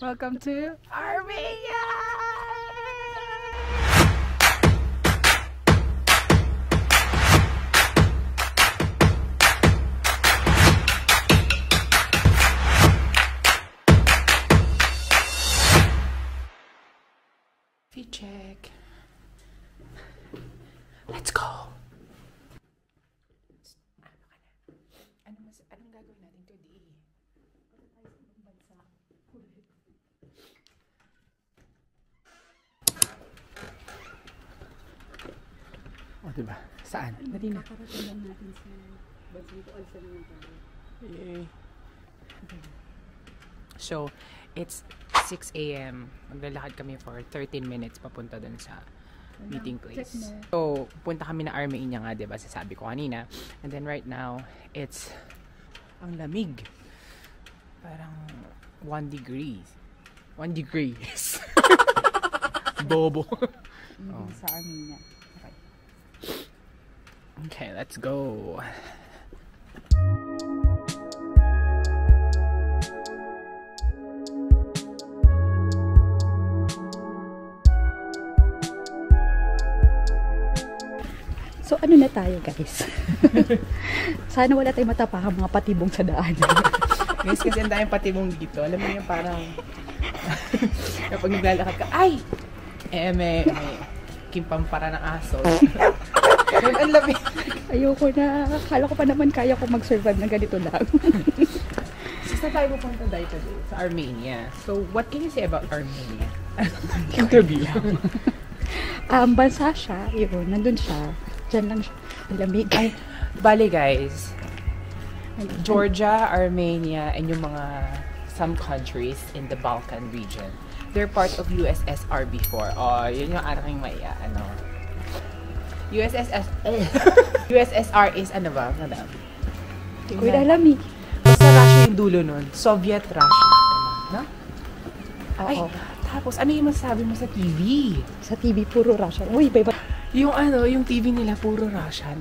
Welcome to Armenia! Fit check. Let's go! Anong gagawin natin today? O, diba? Saan? Marina. Kakarating lang natin sa bansang tuwal sa mga tayo. Yay. So, it's 6 a.m. Maglalakad kami for 13 minutes papunta dun sa meeting place. So, punta kami na Armenia nga, diba? Sasabi ko kanina. And then right now, it's ang lamig. Parang 1 degrees. 1 degrees. Bobo. Oh. Sa Armenia. Okay, let's go. So ano na tayo guys? Sana wala tayong matapakang mga patibong sa daan. Guys, kasi ang daming patibong dito. Alam mo yung parang kapag naglalakad ka, ay! May kimpampara ng aso. Ang lamig. Ayoko na. Akala ko pa naman kaya ko mag-survive ng ganito lang. Saan tayo pupunta dito sa Armenia? So, what can you say about Armenia? Interview. Bansa siya. Yun, nandun siya. Diyan lang siya. Ang lamig. Ay, bali guys. Georgia, Armenia, and yung mga some countries in the Balkan region. They're part of USSR before. Oh, yun yung aking maya, ano. USSR is ano ba? Madam? Hindi ko alam eh. Basta Russia yung dulo nun. Soviet Russia. No? Ay, Oo. tapos ano yung masasabi mo sa TV? Sa TV, puro Russian. Uy, iba-iba. Yung ano, yung TV nila puro Russian.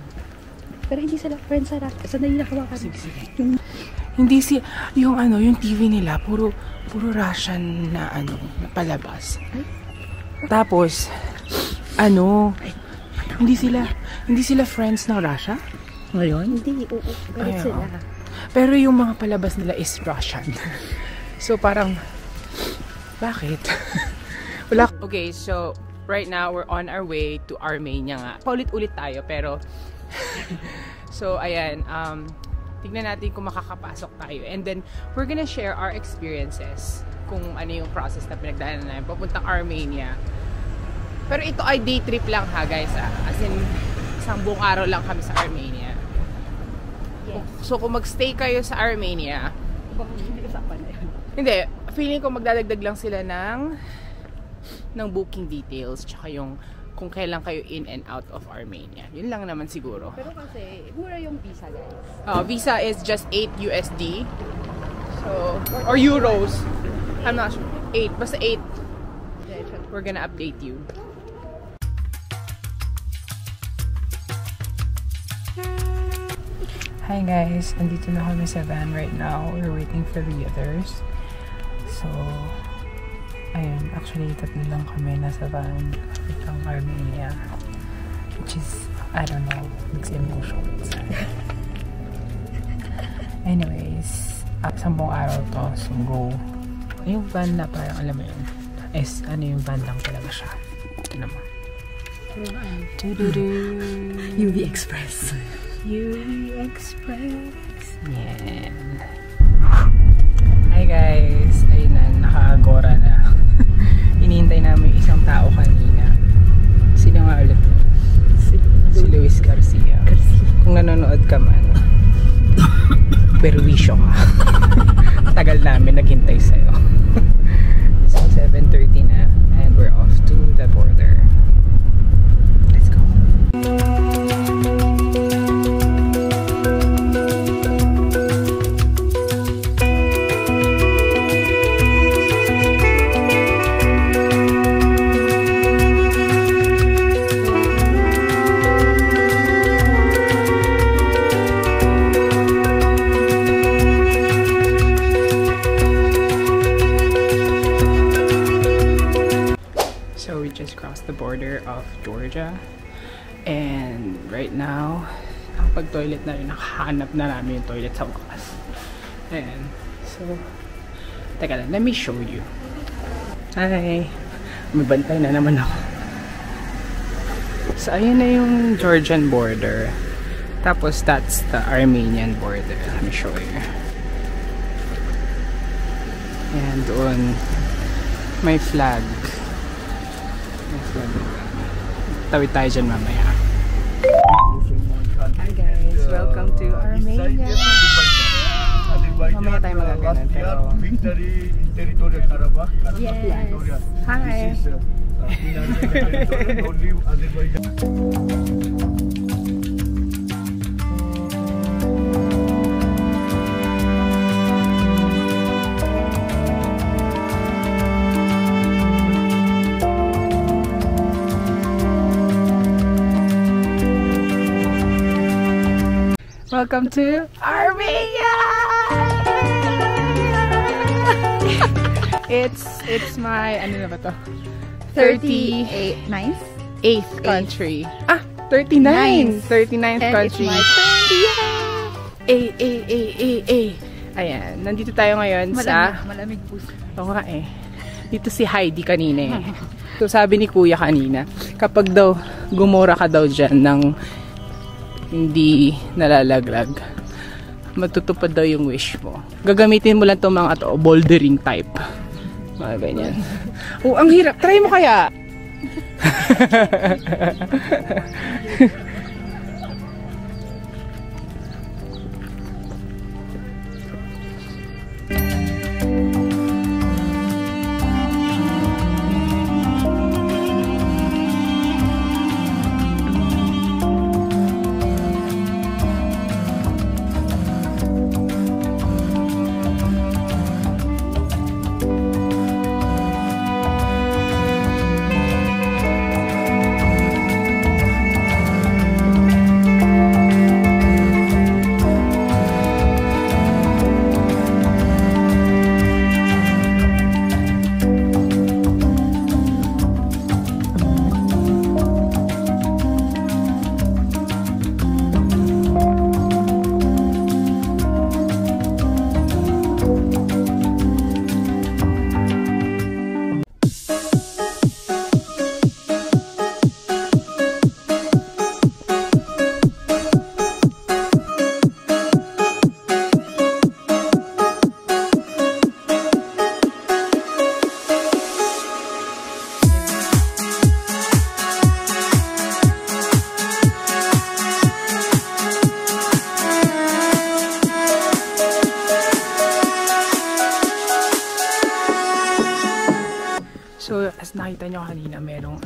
Pero hindi sila friends sa Russia. Saan nila hawakan? Sige. Yung Hindi yung ano, yung TV nila puro Russian na ano, na palabas. Tapos ano, hindi sila friends ng Russia? Ngayon? hindi, oo. Galit Ay, sila. Pero yung mga palabas nila is Russian. So parang bakit? Wala. Okay, so right now we're on our way to Armenia nga. Paulit-ulit tayo pero so ayan, tignan natin kung makakapasok tayo. And then we're gonna share our experiences kung ano yung process na pinagdaanan namin papuntang Armenia. Pero ito ay day trip lang ha guys. As in, isang buong araw lang kami sa Armenia. Yes. So kung magstay kayo sa Armenia, Baka hindi usapan na yun. hindi, feeling ko magdadagdag lang sila ng booking details tsaka yung kung kailan kayo in and out of Armenia. Yun lang naman siguro. Pero kasi, mura yung visa guys. Visa is just 8 USD. So, or euros. I'm not sure. 8. Basta 8. We're gonna update you. Hi guys, andito na kami sa van right now. We're waiting for the others. So, ayun, actually tatlo lang kami nasa van from Armenia. Which is, I don't know, mixed emotions. Anyways, 10 araw to, so go. Yung van na parang, alam mo yun, is, ano yung van lang talaga siya. Ano mo? UV Express. UV Express. Yan. Hi guys. Ayun na, naka-agora na. Hinihintay namin yung isang tao kanina. Sino nga ulit? Si Luis Garcia. Kung nanonood ka man, perwisyo ka. Tagal namin naghintay sa'yo. So 7:30 na and we're off to the border. Let's go. the border of Georgia. And right now, nakapag-toilet na rin. Nakahanap na namin yung toilet sa wakas. And so, teka lang, let me show you. Hi! May bantay na naman ako. So, ayun na yung Georgian border. Tapos, that's the Armenian border. Let me show you. And doon, may flag. May flag. Tawid tayo dyan mamaya. Hi guys! Welcome to Armenia! Mamaya tayo magaganan, pero... Yes! Hi! Welcome to Armenia! It's my, ano na ba to? 38th country. Ah, 39! 39th And country. it's my 20th! Ayan, nandito tayo ngayon sa... Malamig po. Oo nga eh. Dito si Heidi kanina eh. So sabi ni Kuya kanina, kapag daw gumora ka daw dyan ng hindi nalalaglag, matutupad daw yung wish mo. Gagamitin mo lang itong mga bouldering type. Mga ganyan. Oh, ang hirap. Try mo kaya? So, as nakita nyo kanina, merong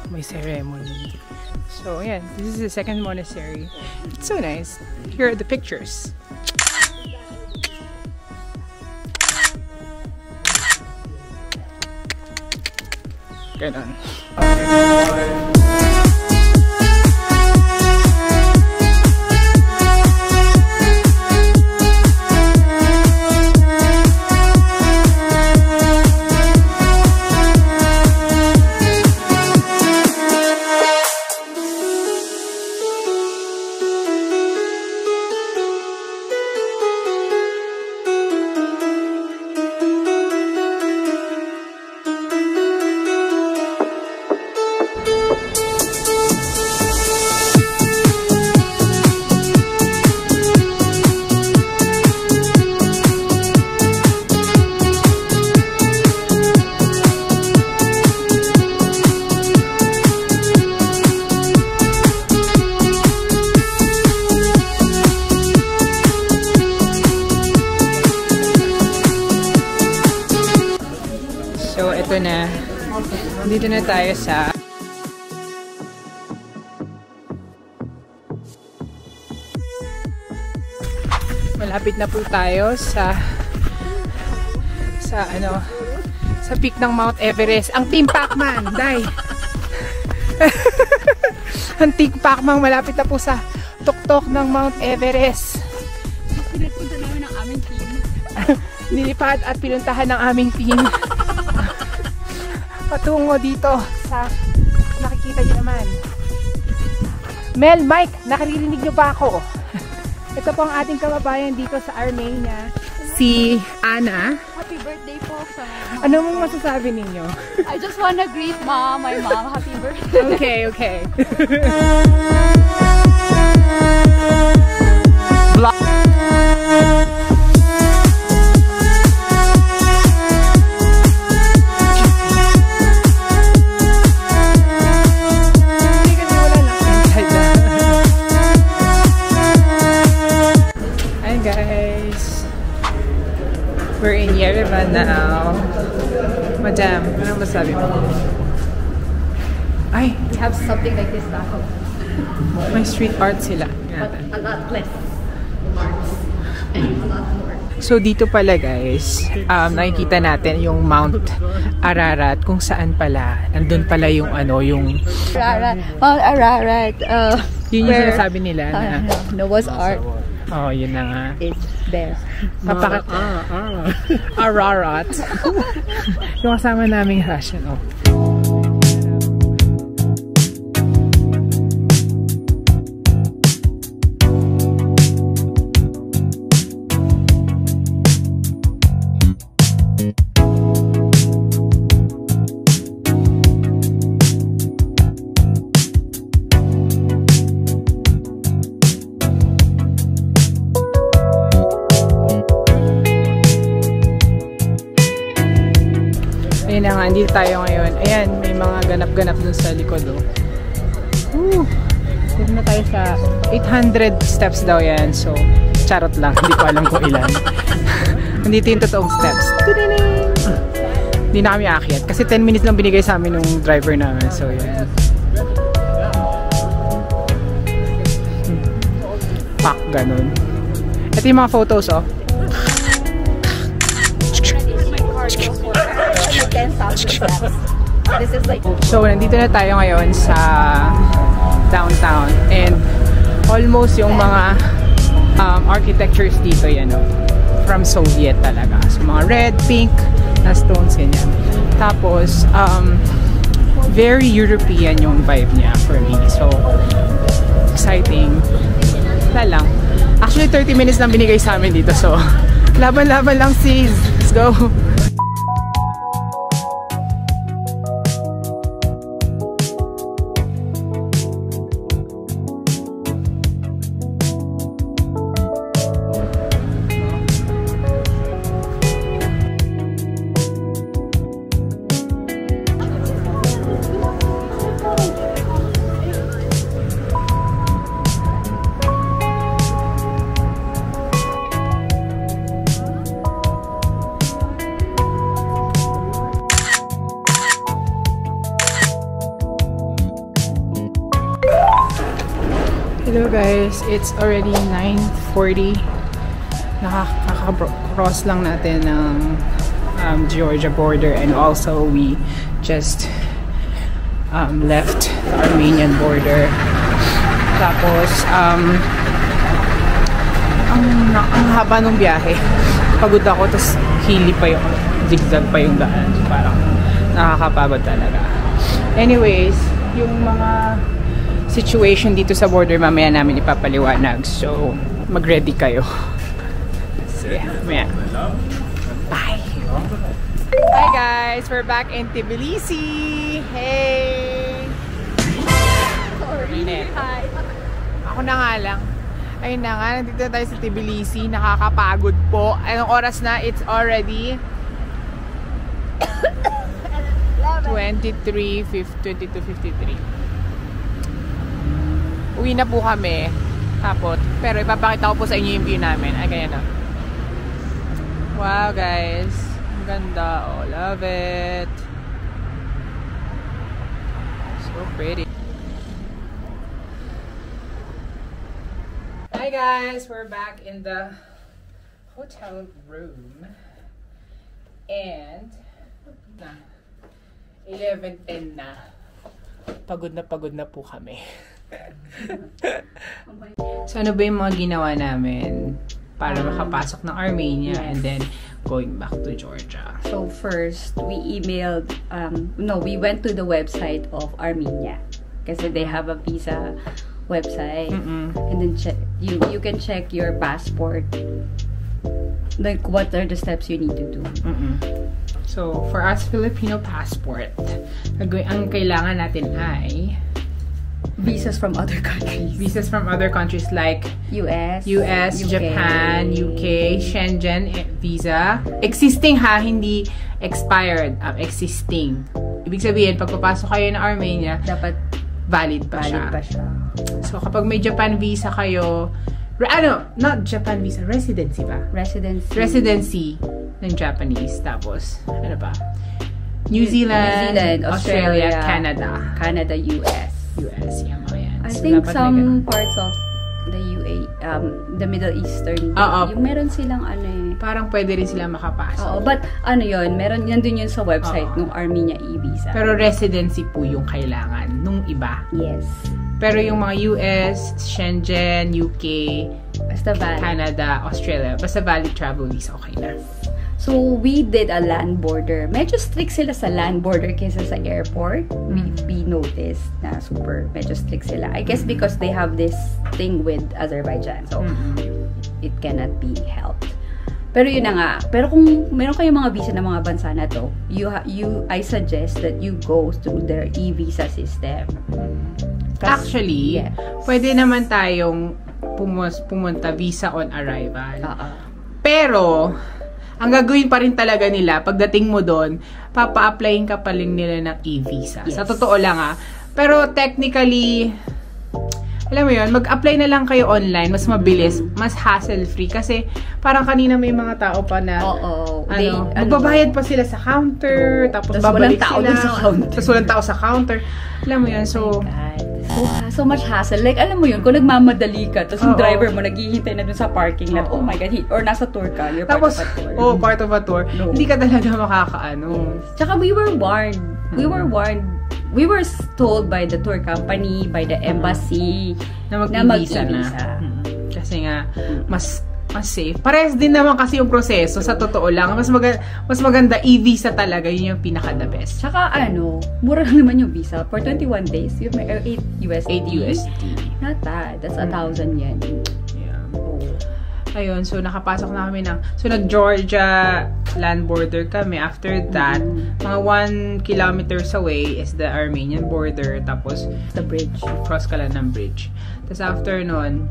may ceremony. So, ayan. This is the second monastery. It's so nice. Here are the pictures. Ganon. So, ito na. Dito na tayo sa malapit na po tayo sa peak ng Mount Everest. Ang Team Pacman, Day! Ang Team Pacman malapit na po sa tuktok ng Mount Everest. Pinapunta namin ng aming team. Nilipad at pinuntahan ng aming team patungo dito sa nakikita niyo naman. Mel, Mike, nakaririnig niyo ba ako? Ito po ang ating kababayan dito sa Armenia. Si Ana. Happy birthday po sa mom. Ano mong masasabi ninyo? I just wanna greet my mom. Happy birthday. Okay, okay. We're in Yerevan now. Madam, anong masabi mo? Ay! We have something like this back home. May street art sila. But a lot less marks. And a lot more. So dito pala guys, nakikita natin yung Mount Ararat kung saan pala. Nandun pala yung ano, yung... Ararat. Mount Ararat. Yun yung sinasabi nila na... Noah's Ark. Oh, yun na nga. It's there. Ararat. Yung kasama naming Russian. Oh. Ayun na nga, andito tayo ngayon. Ayan, may mga ganap-ganap dun sa likod, oh. Woo! Dito na tayo sa 800 steps daw yan. So, charot lang. Hindi ko alam kung ilan. Nandito yung totoong steps. Hindi na kami aakyat. Kasi 10 minutes lang binigay sa amin ng driver namin. So, yan. Pak, ganun. Ito yung mga photos, oh. This is like... So, nandito na tayo ngayon sa downtown and almost yung mga architectures dito yan, no? From Soviet talaga. So, mga red, pink na stones, ganyan. Tapos, very European yung vibe niya for me. So, exciting. Wala lang. Actually, 30 minutes lang binigay sa amin dito. So, laban-laban lang sis. Let's go! Hello guys, it's already 9:40. Nakaka-cross lang natin ng Georgia border and also we just left the Armenian border. Tapos ang haba ng biyahe. Pagod ako, tapos hili pa yung zigzag pa yung daan. Parang nakakapagod talaga. Anyways, yung mga situation dito sa border mamaya namin ipapaliwanag. So, mag-ready kayo. So, yeah, mamaya. Bye! Hi guys! We're back in Tbilisi! Hey! Sorry. Hi. Ako na nga lang. Ayun na nga, nandito na tayo sa Tbilisi. Nakakapagod po. Anong oras na? It's already 22:53. Uwi na po kami. Tapos, pero ipapakita ko po sa inyo yung view namin. Ay, ganyan na. Wow, guys. Ang ganda. Oh, love it. So pretty. Hi, guys. We're back in the hotel room. And, 11:10 na. Pagod na po kami. So ano ba yung mga ginawa namin? para makapasok ng Armenia, yes. and then going back to Georgia. So first, we emailed, we went to the website of Armenia kasi they have a visa website. And then you can check your passport, like what are the steps you need to do. So for us Filipino passport, ang kailangan natin ay visas from other countries. Visas from other countries like US, UK. Japan, UK, Schengen visa. Existing ha, hindi expired. Existing. Ibig sabihin, pag papasok kayo ng Armenia, dapat valid pa siya. So kapag may Japan visa kayo, not Japan visa, residency ba? Residency ng Japanese. Tapos, ano ba? New Zealand, Australia, Canada, US, yan mga yan. I think some parts of the the Middle Eastern, yung meron silang parang pwede rin sila makapasok. But yun, meron yan din yun sa website ng Armenia e-visa. Pero residency po yung kailangan nung iba. Yes. Pero yung mga US, Schengen, UK, basta valid. Canada, Australia, basta valid travel visa, okay na. So, we did a land border. Medyo strict sila sa land border kaysa sa airport. We noticed na medyo strict sila. I guess because they have this thing with Azerbaijan. So, it cannot be helped. Pero yun na nga. Pero kung meron kayong mga visa ng mga bansa na to, I suggest that you go through their e-visa system. Actually, pwede naman tayong pumunta visa on arrival. Pero, ang gagawin pa rin talaga nila, pagdating mo doon, papa-applyin ka pa rin nila ng e-visa. Yes. Sa totoo lang Pero technically, alam mo yun, mag-apply na lang kayo online, mas mabilis, mas hassle-free. Kasi parang kanina may mga tao pa na, magbabayad pa sila sa counter, tapos babalik sila. Tapos walang tao sa counter. Alam mo yun, so... So much hassle. Like, alam mo yun, kung nagmamadali ka, tapos yung driver mo, naghihintay na dun sa parking lot, oh my God, or nasa tour ka, you're part of a tour. Part of a tour. No. Hindi ka talaga makakaano. Yes. Tsaka we were warned. We were told by the tour company, by the embassy, na mag-e-visa na. Kasi nga, mas safe. Parehas din naman kasi yung proseso, sa totoo lang. Mas maganda e-visa talaga, yun yung pinaka-the best. Tsaka mura lang naman yung visa. For 21 days, you may 8 USD. Not bad. That's 1,000 yen. Yeah. Ayun, so nakapasok na kami so nag-Georgia land border kami. After that, mga 1 kilometers away is the Armenian border. Tapos, the bridge. Cross ka lang ng bridge. Tapos after nun,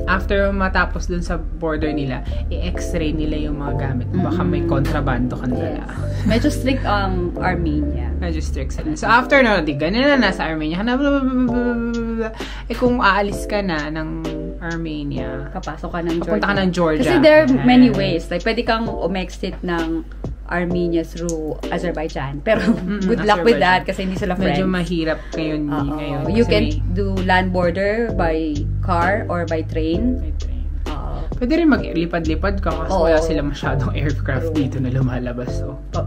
after matapos dun sa border nila, i-x-ray nila yung mga gamit. Baka may kontrabando ka nila. Yes. Medyo strict ang Armenia. Medyo strict sila. So after no, ganun na nasa Armenia. Kung aalis ka na ng Armenia, papasok ka ng Georgia. Papunta ka ng Georgia. Kasi there are many ways. Like, pwede kang umexit ng Armenia through Azerbaijan. Pero good luck with that kasi hindi sila friends. Medyo mahirap ngayon. You can do land border by car or by train. Pwede rin maglipad-lipad ka kasi wala sila masyadong aircraft dito na lumalabas.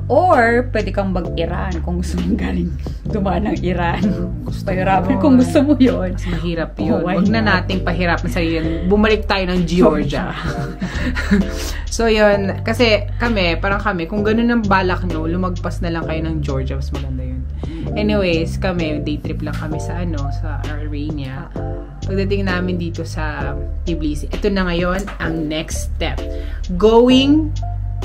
Or, pwede kang mag-Iran kung gusto mong galing dumaan ng Iran. Pahirapan kung gusto mo yun. Mahirap yun. Huwag na nating pahirapan sa yun. Bumalik tayo ng Georgia. So, yun. Kasi parang kami, kung ganun ang balak nyo, lumagpas na lang kayo ng Georgia. Mas maganda yun. Anyways, day trip lang kami sa Armenia. Pagdating namin dito sa Tbilisi, ito na ngayon ang next step. Going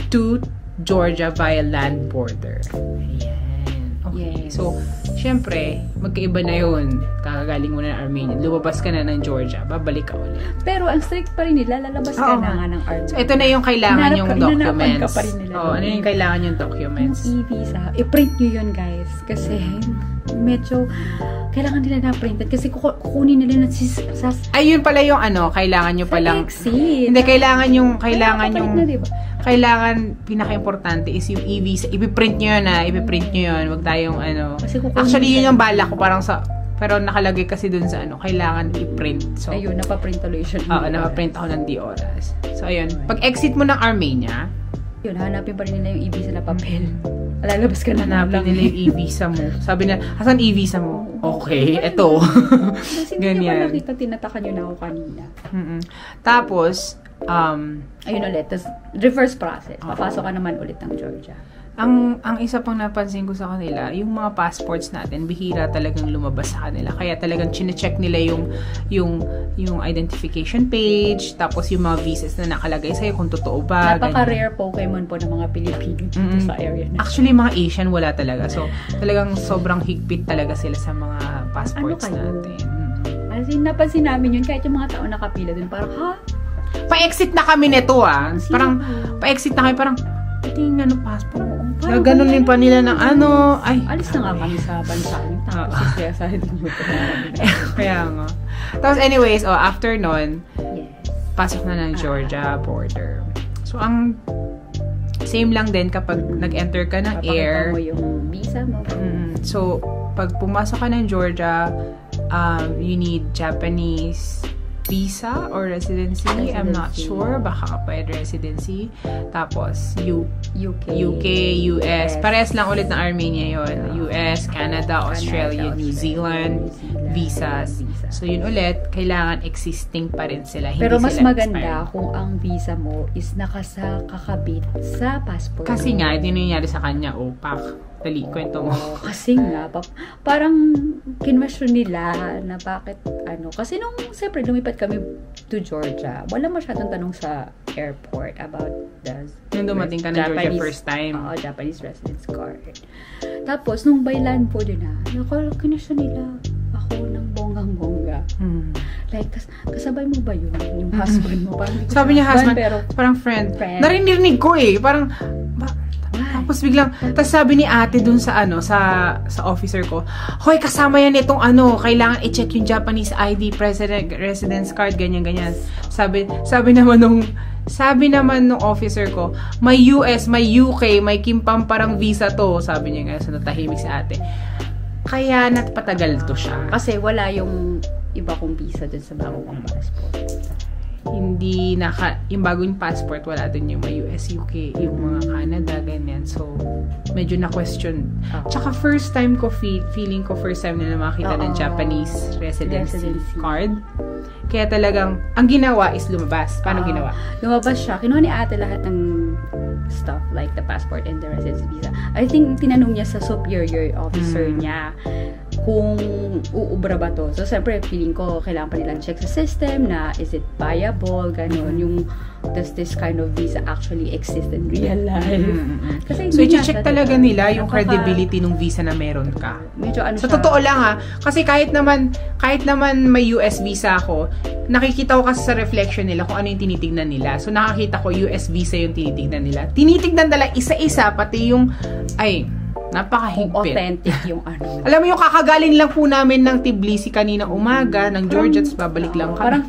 to Georgia via land border. Ayan. Okay. Yes. So, syempre, magkaiba na yun. Kakagaling mo na ng Armenia. Lumabas ka na ng Georgia. Babalik ka ulit. Pero ang strict pa rin nila. Lalabas ka na nga ng Armenia. So, ito na yung kailangan yung documents. Ka pa rin nila. Ano yung kailangan yung documents? Yung e-visa. I-print nyo yun, guys. Kasi, medyo, kailangan nila na-printed. Kasi kukunin nila na ayun pala yung kailangan nyo palang. Exit. Hindi, kailangan pinaka-importante is yung e-visa. Ipiprint nyo yun ipiprint nyo yun. Huwag tayong actually, yun yung bala ko parang pero nakalagay kasi dun sa kailangan i-print. So, ayun, napaprint tuloy siya. napaprint ako ng oras. So, ayun. Pag exit mo ng Armenia, yun, hanapin pa rin nila yung e-visa na papel. Lalabas ka na hanapin nila yung e-visa mo. Sabi na, asan e-visa mo? Okay, eto. Kasi hindi nyo pa nakita, tinatakan nyo na ako kanina. Tapos, Ayun ulit, tas reverse process. Papasok ka naman ulit ng Georgia. Ang isa pang napansin ko sa kanila, yung mga passports natin, bihira talagang lumabas sa kanila. Kaya talagang chine-check nila yung identification page, tapos yung mga visas na nakalagay sa'yo kung totoo ba. Napaka-rare Pokemon po ng mga Pilipino sa area na. Actually, mga Asian wala talaga. So, talagang sobrang higpit talaga sila sa mga passports natin. As in, napansin namin yun, kahit yung mga tao nakapila dun, parang, ha? Pa-exit na kami nito Parang, pa-exit na kami, parang, ito yung passport. Gaganunin pa nila ng ay. Alis na nga kami sa bansa niyo. Tapos kaya sa atin mo. Kaya nga. Tapos anyways, after nun, pasok na ng Georgia border. So, ang same lang din kapag nag-enter ka ng air. Papakita mo yung visa mo. So, pag pumasok ka ng Georgia, you need Japanese visa or residency. I'm not sure. Baka kapag residency. Tapos, UK, US. Parehas lang ulit ng Armenia yon. US, Canada, Australia, New Zealand, visas. So, yun ulit, kailangan existing pa rin sila. Pero mas maganda kung ang visa mo is kakabit sa passport. Kasi nga, yun yung nangyari sa kanya. Pak. Dali, kwento mo. Kasi nga, parang kinwestiyon nila na bakit, kasi nung, siyempre, lumipat kami to Georgia, wala masyadong tanong sa airport about yung dumating ka na Georgia first time. Japanese residence card. Tapos, nung by land po din kinwestiyon nila ako ng bonggang-bongga. Like, kasabay mo ba yun? Yung husband mo? Sabi niya husband, pero parang friend. Narinig ko parang, tapos biglang, tapos sabi ni ate dun sa sa officer ko, hoy, kasama yan itong kailangan i-check yung Japanese ID, residence card, ganyan. Sabi naman nung officer ko, may US, may UK, may kimpamparang visa to. Sabi niya nga, so natahimik si ate. Kaya napatagal to siya. Kasi wala yung iba kong visa dun sa bago kong passport. Hindi yung bagong passport, wala dun yung mga US, UK, yung mga Canada, ganyan. So, medyo na-question. Tsaka first time ko, feeling ko first time na makita ng Japanese residency card. Kaya talagang, ang ginawa is lumabas. Paano ginawa? Lumabas siya. Kinuha ni ate lahat ng stuff, like the passport and the residency visa. I think, tinanong niya sa superior officer niya kung uubra ba to. So, siyempre, feeling ko, kailangan pa nilang check sa system na is it viable, gano'n. Yung, does this kind of visa actually exist in real life? Kasi so, i-check talaga nila yung credibility ng visa na meron ka. Medyo sa totoo lang kasi kahit naman may US visa ako, nakikita ko kasi sa reflection nila kung ano yung tinitignan nila. So, nakakita ko US visa yung tinitignan nila. Tinitignan nila isa-isa, pati yung, napakahigpit. Authentic yung Alam mo yung kakagaling lang po namin ng Tbilisi kanina umaga, ng Georgia, tapos babalik lang kami.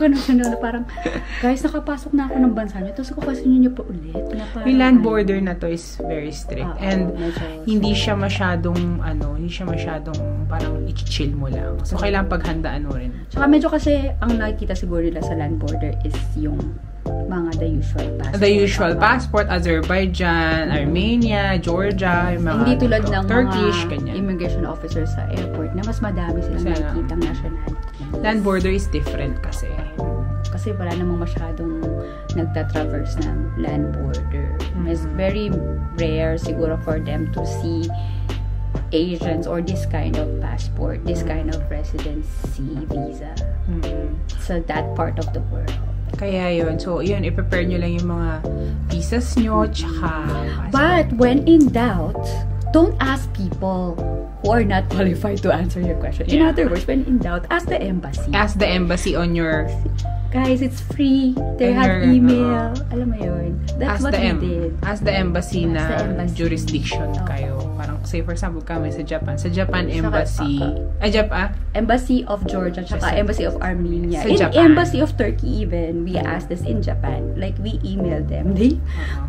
Parang, guys, nakapasok na ako ng bansa niyo, tapos kukasin niyo pa ulit. Yung land border na to is very strict. And hindi siya masyadong, parang i-chill mo lang. So, kailangan paghandaan mo rin. Saka medyo kasi, ang nakikita siguro nila sa land border is yung the usual passport. The usual passport, Azerbaijan, Armenia, Georgia, yung mga hindi tulad ng Turkish, mga ganyan. Immigration officers sa airport na mas madami silang nakikitang nationality. Land border is different kasi. Kasi wala namang masyadong nagtatraverse ng land border. It's very rare siguro for them to see Asians or this kind of passport, this kind of residency visa sa that part of the world. Kaya yun. So, yun, i-prepare nyo lang yung mga visas nyo, tsaka But, when in doubt, don't ask people who are not qualified to answer your question. In other words, when in doubt, ask the embassy. Ask the embassy on your... Guys, it's free. They have email. Alam mo yun. That's what we did. Ask the embassy na jurisdiction kayo. Parang, say for example, kami sa Japan. Sa Japan Embassy. Embassy of Georgia, tsaka Embassy of Armenia. Sa In Japan. Embassy of Turkey even, we asked this in Japan. Like, we emailed them.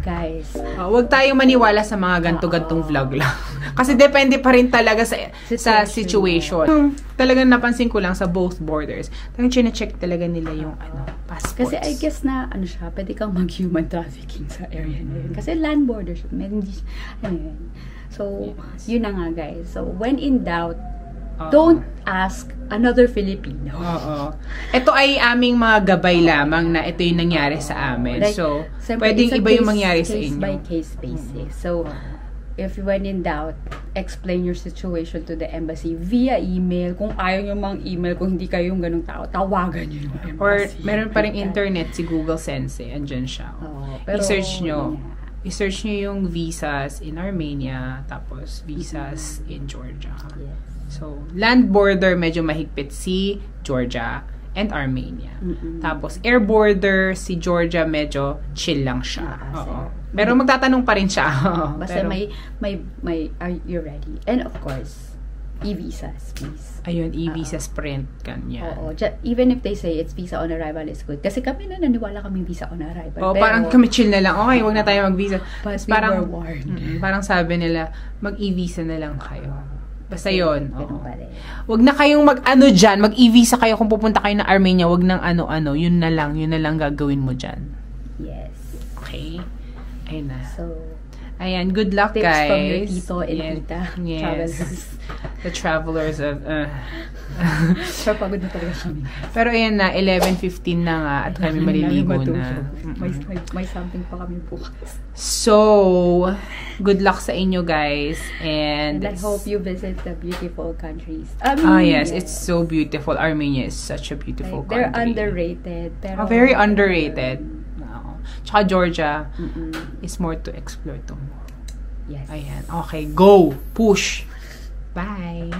Guys. Huwag tayong maniwala sa mga ganto-gantong vlog lang. Kasi depende pa rin talaga sa situation. Talagang napansin ko lang sa both borders. Talagang chine-check talaga nila yung passports. Kasi I guess na, pwede kang mag-human trafficking sa area na yun. Kasi land borders, So, yun na nga guys. So, when in doubt, Don't ask another Filipino. Oo. Ito ay aming mga gabay lamang na ito yung nangyari sa amin. Like, so, siyempre, pwedeng it's a iba yung mangyari sa case inyo. by case basis. So, if when in doubt, explain your situation to the embassy via email. Kung ayaw nyo mang email, kung hindi kayong ganung tao, tawagan nyo yung embassy. Or meron pa rin internet, si Google Sensei, andyan siya. Pero, I-search nyo. yeah. I-search nyo yung visas in Armenia, tapos visas in Georgia. Yes. So, land border, medyo mahigpit si Georgia and Armenia. Tapos, air border, si Georgia, medyo chill lang siya. Oo. Pero magtatanong pa rin siya. Basta Pero, may, are you ready? And of course, e-visas, please. ayun, e-visa sprint, ganyan. Oo. Even if they say it's visa on arrival, is good. Kasi kami naniniwala kaming visa on arrival. Oh, parang kami chill na lang. Okay, wag na tayo mag-visa. But we Parang, were warned. parang sabi nila, mag-e-visa na lang kayo. Basta yun. Ganun pa rin. Wag na kayong mag-ano dyan, mag-e-visa kayo kung pupunta kayo ng Armenia, wag nang ano-ano, yun na lang gagawin mo dyan. Yes. Okay? Ayun na. So, Ayan, good luck, tips guys. from your tito and tita. Yes. Travelers. The travelers of... So, pagod na talaga kami. Pero ayan na, 11:15 na nga at kami maliligo na. May something pa kami bukas. So, good luck sa inyo, guys. And I hope you visit the beautiful countries. Yes, it's so beautiful. Armenia is such a beautiful country. They're underrated. Pero very underrated. Tsaka Georgia is more to explore to more. Yes. Ayan. Okay, go! Push! Bye!